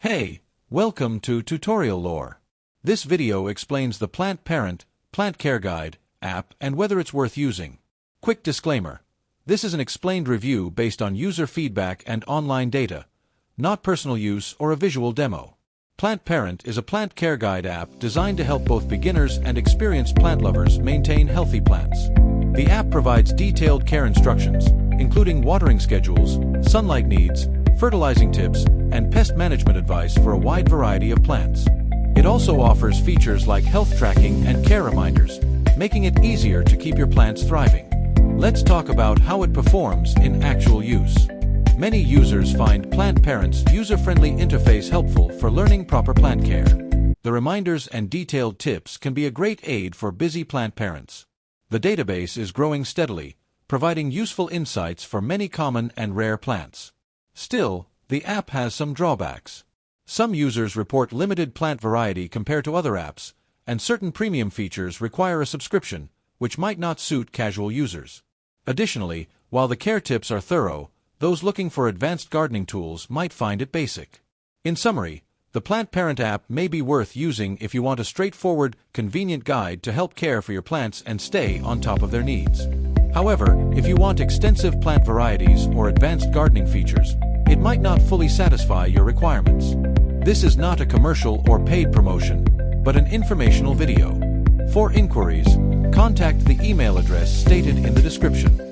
Hey, welcome to Tutorial Lore. This video explains the Plant Parent, Plant Care Guide app and whether it's worth using. Quick disclaimer. This is an explained review based on user feedback and online data, not personal use or a visual demo. Plant Parent is a plant care guide app designed to help both beginners and experienced plant lovers maintain healthy plants. The app provides detailed care instructions, including watering schedules, sunlight needs, fertilizing tips, and pest management advice for a wide variety of plants. It also offers features like health tracking and care reminders, making it easier to keep your plants thriving. Let's talk about how it performs in actual use. Many users find Plant Parent's user-friendly interface helpful for learning proper plant care. The reminders and detailed tips can be a great aid for busy plant parents. The database is growing steadily, providing useful insights for many common and rare plants. Still, the app has some drawbacks. Some users report limited plant variety compared to other apps, and certain premium features require a subscription, which might not suit casual users. Additionally, while the care tips are thorough, those looking for advanced gardening tools might find it basic. In summary, the Plant Parent app may be worth using if you want a straightforward, convenient guide to help care for your plants and stay on top of their needs. However, if you want extensive plant varieties or advanced gardening features, it might not fully satisfy your requirements. This is not a commercial or paid promotion, but an informational video. For inquiries, contact the email address stated in the description.